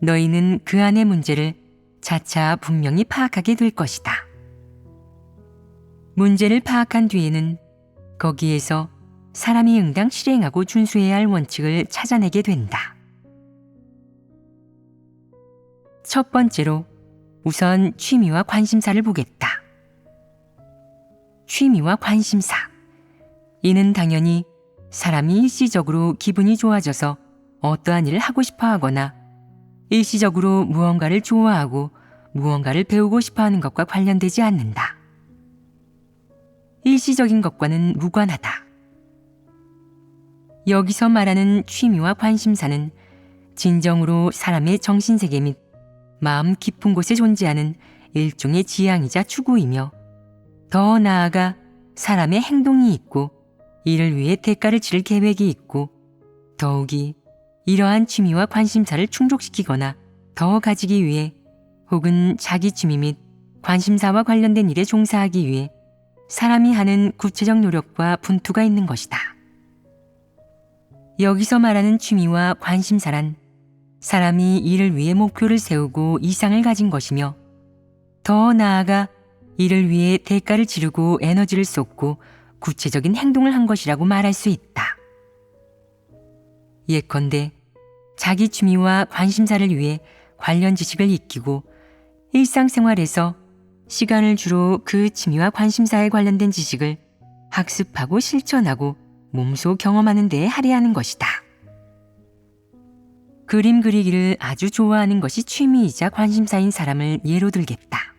너희는 그 안의 문제를 차차 분명히 파악하게 될 것이다. 문제를 파악한 뒤에는 거기에서 사람이 응당 실행하고 준수해야 할 원칙을 찾아내게 된다. 첫 번째로 우선 취미와 관심사를 보겠다. 취미와 관심사. 이는 당연히 사람이 일시적으로 기분이 좋아져서 어떠한 일을 하고 싶어 하거나 일시적으로 무언가를 좋아하고 무언가를 배우고 싶어 하는 것과 관련되지 않는다. 일시적인 것과는 무관하다. 여기서 말하는 취미와 관심사는 진정으로 사람의 정신세계 및 마음 깊은 곳에 존재하는 일종의 지향이자 추구이며 더 나아가 사람의 행동이 있고 이를 위해 대가를 치를 계획이 있고 더욱이 이러한 취미와 관심사를 충족시키거나 더 가지기 위해 혹은 자기 취미 및 관심사와 관련된 일에 종사하기 위해 사람이 하는 구체적 노력과 분투가 있는 것이다. 여기서 말하는 취미와 관심사란 사람이 이를 위해 목표를 세우고 이상을 가진 것이며 더 나아가 이를 위해 대가를 치르고 에너지를 쏟고 구체적인 행동을 한 것이라고 말할 수 있다. 예컨대 자기 취미와 관심사를 위해 관련 지식을 익히고 일상생활에서 시간을 주로 그 취미와 관심사에 관련된 지식을 학습하고 실천하고 몸소 경험하는 데에 할애하는 것이다. 그림 그리기를 아주 좋아하는 것이 취미이자 관심사인 사람을 예로 들겠다.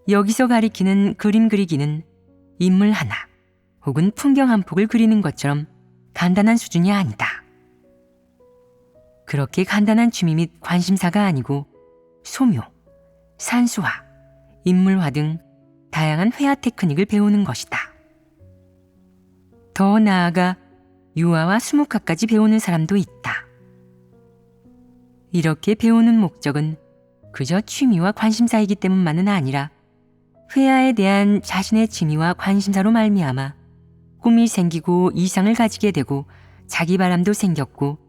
여기서 가리키는 그림 그리기는 인물 하나 혹은 풍경 한 폭을 그리는 것처럼 간단한 수준이 아니다. 그렇게 간단한 취미 및 관심사가 아니고 소묘, 산수화, 인물화 등 다양한 회화 테크닉을 배우는 것이다. 더 나아가 유화와 수묵화까지 배우는 사람도 있다. 이렇게 배우는 목적은 그저 취미와 관심사이기 때문만은 아니라 회화에 대한 자신의 취미와 관심사로 말미암아 꿈이 생기고 이상을 가지게 되고 자기 바람도 생겼고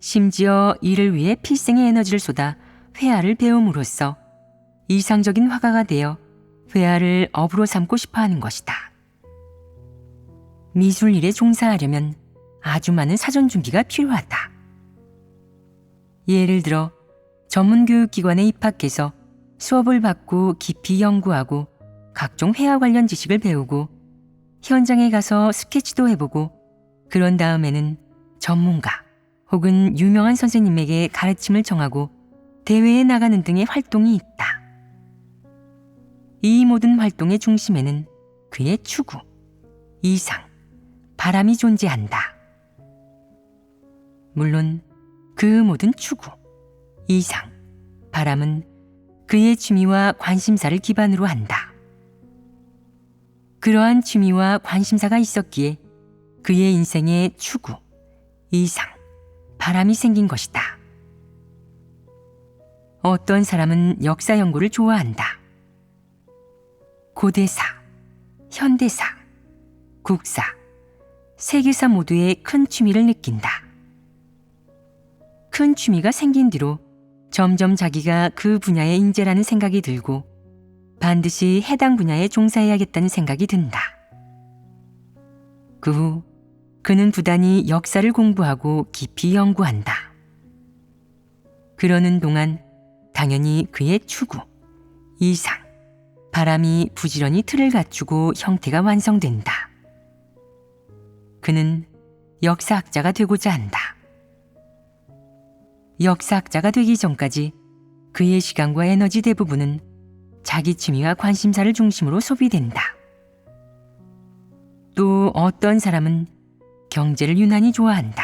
심지어 이를 위해 필생의 에너지를 쏟아 회화를 배움으로써 이상적인 화가가 되어 회화를 업으로 삼고 싶어하는 것이다. 미술 일에 종사하려면 아주 많은 사전 준비가 필요하다. 예를 들어 전문 교육기관에 입학해서 수업을 받고 깊이 연구하고 각종 회화 관련 지식을 배우고 현장에 가서 스케치도 해보고 그런 다음에는 전문가 혹은 유명한 선생님에게 가르침을 정하고 대회에 나가는 등의 활동이 있다. 이 모든 활동의 중심에는 그의 추구, 이상, 바람이 존재한다. 물론 그 모든 추구, 이상, 바람은 그의 취미와 관심사를 기반으로 한다. 그러한 취미와 관심사가 있었기에 그의 인생에 추구, 이상, 바람이 생긴 것이다. 어떤 사람은 역사 연구를 좋아한다. 고대사, 현대사, 국사, 세계사 모두에 큰 취미를 느낀다. 큰 취미가 생긴 뒤로 점점 자기가 그 분야의 인재라는 생각이 들고 반드시 해당 분야에 종사해야겠다는 생각이 든다. 그 후 그는 부단히 역사를 공부하고 깊이 연구한다. 그러는 동안 당연히 그의 추구, 이상, 바람이 부지런히 틀을 갖추고 형태가 완성된다. 그는 역사학자가 되고자 한다. 역사학자가 되기 전까지 그의 시간과 에너지 대부분은 자기 취미와 관심사를 중심으로 소비된다. 또 어떤 사람은 경제를 유난히 좋아한다.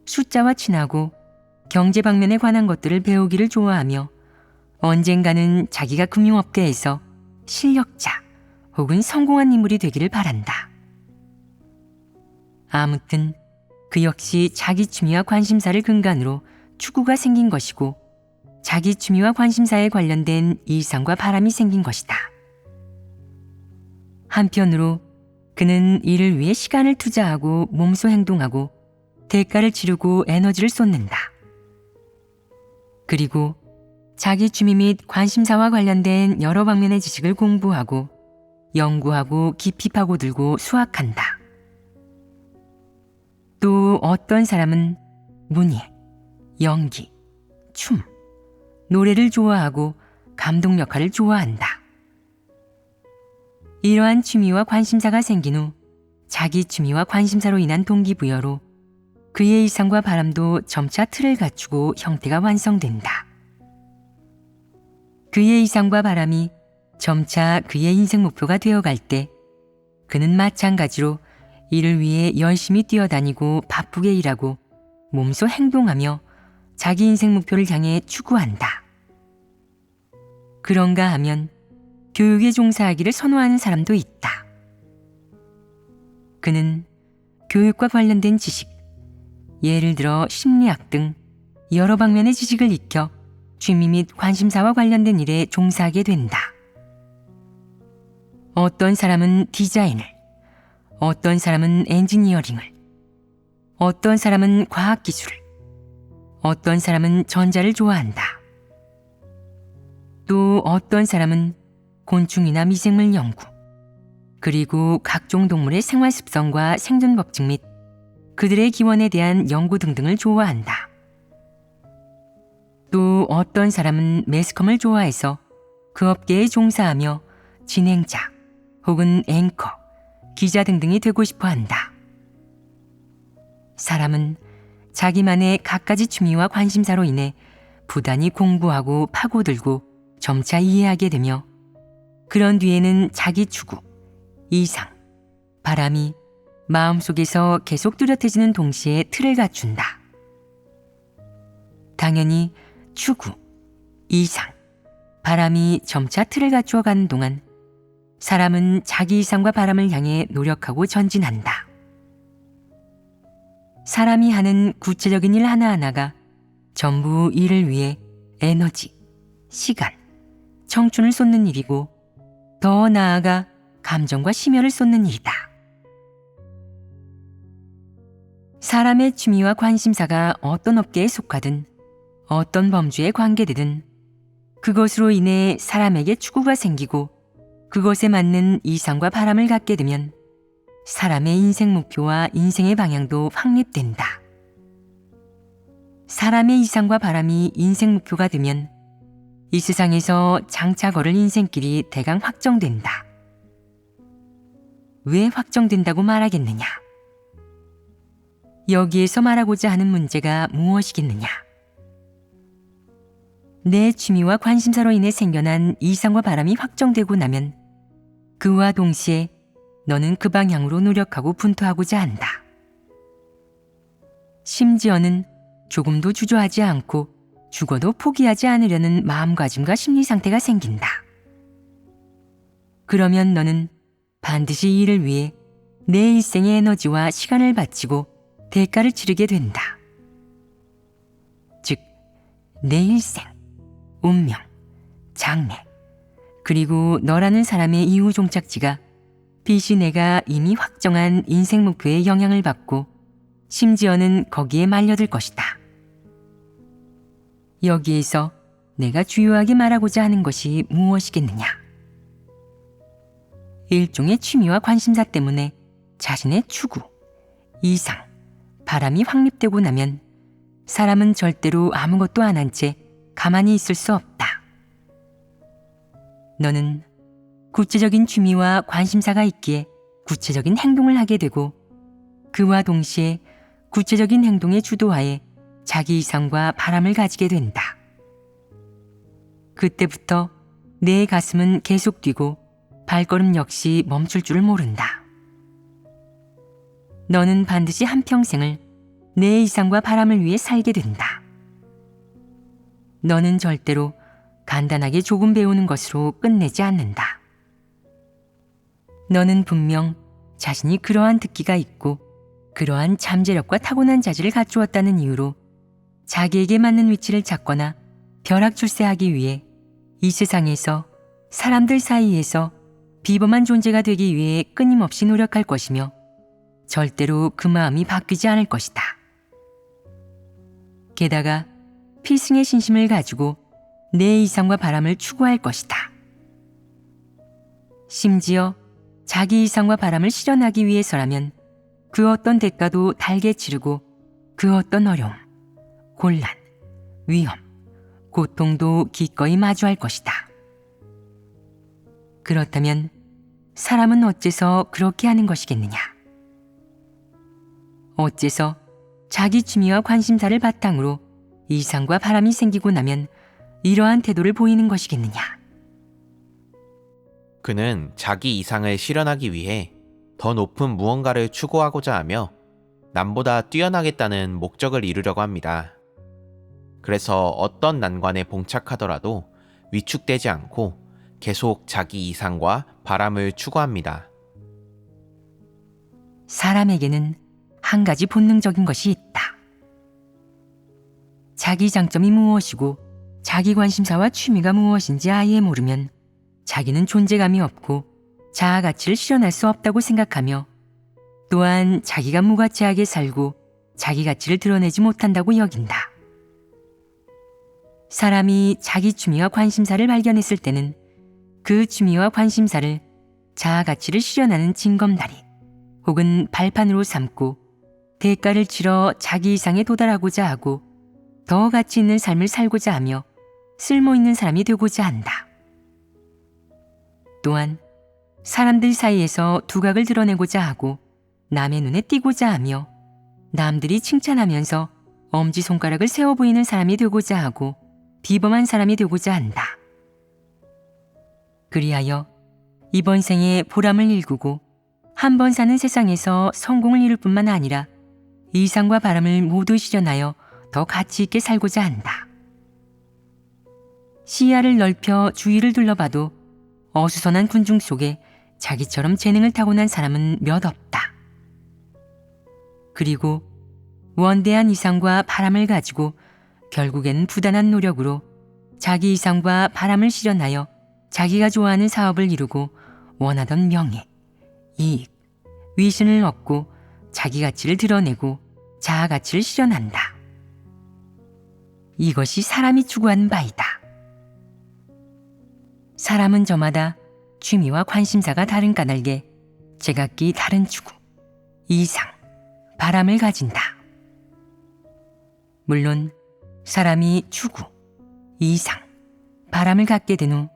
숫자와 친하고 경제 방면에 관한 것들을 배우기를 좋아하며 언젠가는 자기가 금융업계에서 실력자 혹은 성공한 인물이 되기를 바란다. 아무튼 그 역시 자기 취미와 관심사를 근간으로 추구가 생긴 것이고 자기 취미와 관심사에 관련된 이상과 바람이 생긴 것이다. 한편으로 그는 이를 위해 시간을 투자하고 몸소 행동하고 대가를 치르고 에너지를 쏟는다. 그리고 자기 취미 및 관심사와 관련된 여러 방면의 지식을 공부하고 연구하고 깊이 파고들고 수학한다. 또 어떤 사람은 문예, 연기, 춤, 노래를 좋아하고 감독 역할을 좋아한다. 이러한 취미와 관심사가 생긴 후 자기 취미와 관심사로 인한 동기부여로 그의 이상과 바람도 점차 틀을 갖추고 형태가 완성된다. 그의 이상과 바람이 점차 그의 인생 목표가 되어갈 때 그는 마찬가지로 이를 위해 열심히 뛰어다니고 바쁘게 일하고 몸소 행동하며 자기 인생 목표를 향해 추구한다. 그런가 하면 교육에 종사하기를 선호하는 사람도 있다. 그는 교육과 관련된 지식, 예를 들어 심리학 등 여러 방면의 지식을 익혀 취미 및 관심사와 관련된 일에 종사하게 된다. 어떤 사람은 디자인을, 어떤 사람은 엔지니어링을, 어떤 사람은 과학기술을, 어떤 사람은 전자를 좋아한다. 또 어떤 사람은 곤충이나 미생물 연구, 그리고 각종 동물의 생활 습성과 생존 법칙 및 그들의 기원에 대한 연구 등등을 좋아한다. 또 어떤 사람은 매스컴을 좋아해서 그 업계에 종사하며 진행자 혹은 앵커, 기자 등등이 되고 싶어 한다. 사람은 자기만의 갖가지 취미와 관심사로 인해 부단히 공부하고 파고들고 점차 이해하게 되며 그런 뒤에는 자기 추구, 이상, 바람이 마음속에서 계속 뚜렷해지는 동시에 틀을 갖춘다. 당연히 추구, 이상, 바람이 점차 틀을 갖추어 가는 동안 사람은 자기 이상과 바람을 향해 노력하고 전진한다. 사람이 하는 구체적인 일 하나하나가 전부 이를 위해 에너지, 시간, 청춘을 쏟는 일이고 더 나아가 감정과 심혈을 쏟는 일이다. 사람의 취미와 관심사가 어떤 업계에 속하든 어떤 범주에 관계되든 그것으로 인해 사람에게 추구가 생기고 그것에 맞는 이상과 바람을 갖게 되면 사람의 인생 목표와 인생의 방향도 확립된다. 사람의 이상과 바람이 인생 목표가 되면 이 세상에서 장차 걸을 인생길이 대강 확정된다. 왜 확정된다고 말하겠느냐? 여기에서 말하고자 하는 문제가 무엇이겠느냐? 내 취미와 관심사로 인해 생겨난 이상과 바람이 확정되고 나면 그와 동시에 너는 그 방향으로 노력하고 분투하고자 한다. 심지어는 조금도 주저하지 않고 죽어도 포기하지 않으려는 마음가짐과 심리 상태가 생긴다. 그러면 너는 반드시 이를 위해 내 일생의 에너지와 시간을 바치고 대가를 치르게 된다. 즉, 내 일생, 운명, 장래, 그리고 너라는 사람의 이후 종착지가 빛이 내가 이미 확정한 인생 목표에 영향을 받고 심지어는 거기에 말려들 것이다. 여기에서 내가 주요하게 말하고자 하는 것이 무엇이겠느냐? 일종의 취미와 관심사 때문에 자신의 추구, 이상, 바람이 확립되고 나면 사람은 절대로 아무것도 안 한 채 가만히 있을 수 없다. 너는 구체적인 취미와 관심사가 있기에 구체적인 행동을 하게 되고 그와 동시에 구체적인 행동의 주도하에 자기 이상과 바람을 가지게 된다. 그때부터 내 가슴은 계속 뛰고 발걸음 역시 멈출 줄을 모른다. 너는 반드시 한평생을 내 이상과 바람을 위해 살게 된다. 너는 절대로 간단하게 조금 배우는 것으로 끝내지 않는다. 너는 분명 자신이 그러한 특기가 있고 그러한 잠재력과 타고난 자질을 갖추었다는 이유로 자기에게 맞는 위치를 찾거나 벼락출세하기 위해 이 세상에서 사람들 사이에서 비범한 존재가 되기 위해 끊임없이 노력할 것이며 절대로 그 마음이 바뀌지 않을 것이다. 게다가 필승의 신심을 가지고 내 이상과 바람을 추구할 것이다. 심지어 자기 이상과 바람을 실현하기 위해서라면 그 어떤 대가도 달게 치르고 그 어떤 어려움, 곤란, 위험, 고통도 기꺼이 마주할 것이다. 그렇다면 사람은 어째서 그렇게 하는 것이겠느냐? 어째서 자기 취미와 관심사를 바탕으로 이상과 바람이 생기고 나면 이러한 태도를 보이는 것이겠느냐? 그는 자기 이상을 실현하기 위해 더 높은 무언가를 추구하고자 하며 남보다 뛰어나겠다는 목적을 이루려고 합니다. 그래서 어떤 난관에 봉착하더라도 위축되지 않고 계속 자기 이상과 바람을 추구합니다. 사람에게는 한 가지 본능적인 것이 있다. 자기 장점이 무엇이고 자기 관심사와 취미가 무엇인지 아예 모르면 자기는 존재감이 없고 자아 가치를 실현할 수 없다고 생각하며 또한 자기가 무가치하게 살고 자기 가치를 드러내지 못한다고 여긴다. 사람이 자기 취미와 관심사를 발견했을 때는 그 취미와 관심사를 자아 가치를 실현하는 징검다리 혹은 발판으로 삼고 대가를 치러 자기 이상에 도달하고자 하고 더 가치 있는 삶을 살고자 하며 쓸모있는 사람이 되고자 한다. 또한 사람들 사이에서 두각을 드러내고자 하고 남의 눈에 띄고자 하며 남들이 칭찬하면서 엄지손가락을 세워 보이는 사람이 되고자 하고 비범한 사람이 되고자 한다. 그리하여 이번 생에 보람을 일구고 한 번 사는 세상에서 성공을 이룰 뿐만 아니라 이상과 바람을 모두 실현하여 더 가치 있게 살고자 한다. 시야를 넓혀 주위를 둘러봐도 어수선한 군중 속에 자기처럼 재능을 타고난 사람은 몇 없다. 그리고 원대한 이상과 바람을 가지고 결국에는 부단한 노력으로 자기 이상과 바람을 실현하여 자기가 좋아하는 사업을 이루고 원하던 명예, 이익, 위신을 얻고 자기 가치를 드러내고 자아 가치를 실현한다. 이것이 사람이 추구하는 바이다. 사람은 저마다 취미와 관심사가 다른 까닭에 제각기 다른 추구, 이상, 바람을 가진다. 물론 사람이 추구, 이상, 바람을 갖게 된 후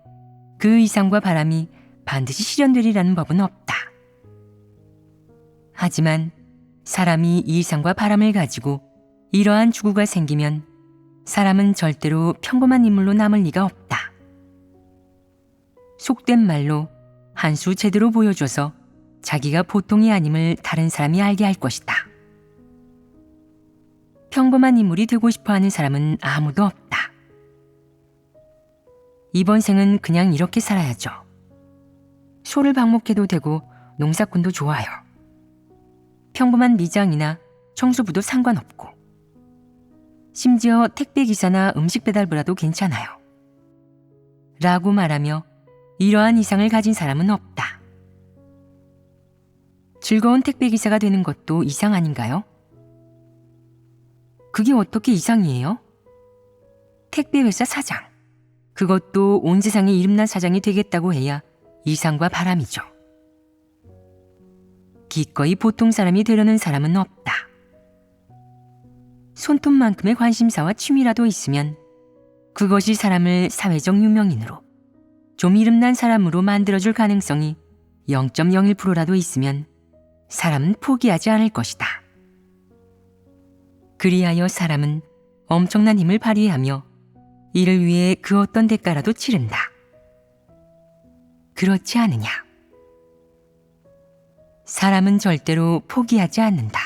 그 이상과 바람이 반드시 실현되리라는 법은 없다. 하지만 사람이 이상과 바람을 가지고 이러한 추구가 생기면 사람은 절대로 평범한 인물로 남을 리가 없다. 속된 말로 한 수 제대로 보여줘서 자기가 보통이 아님을 다른 사람이 알게 할 것이다. 평범한 인물이 되고 싶어하는 사람은 아무도 없다. 이번 생은 그냥 이렇게 살아야죠. 소를 방목해도 되고 농사꾼도 좋아요. 평범한 미장이나 청소부도 상관없고 심지어 택배기사나 음식 배달부라도 괜찮아요. 라고 말하며 이러한 이상을 가진 사람은 없다. 즐거운 택배기사가 되는 것도 이상 아닌가요? 그게 어떻게 이상이에요? 택배회사 사장, 그것도 온 세상에 이름난 사장이 되겠다고 해야 이상과 바람이죠. 기꺼이 보통 사람이 되려는 사람은 없다. 손톱만큼의 관심사와 취미라도 있으면 그것이 사람을 사회적 유명인으로, 좀 이름난 사람으로 만들어줄 가능성이 0.01%라도 있으면 사람은 포기하지 않을 것이다. 그리하여 사람은 엄청난 힘을 발휘하며 이를 위해 그 어떤 대가라도 치른다. 그렇지 않으냐? 사람은 절대로 포기하지 않는다.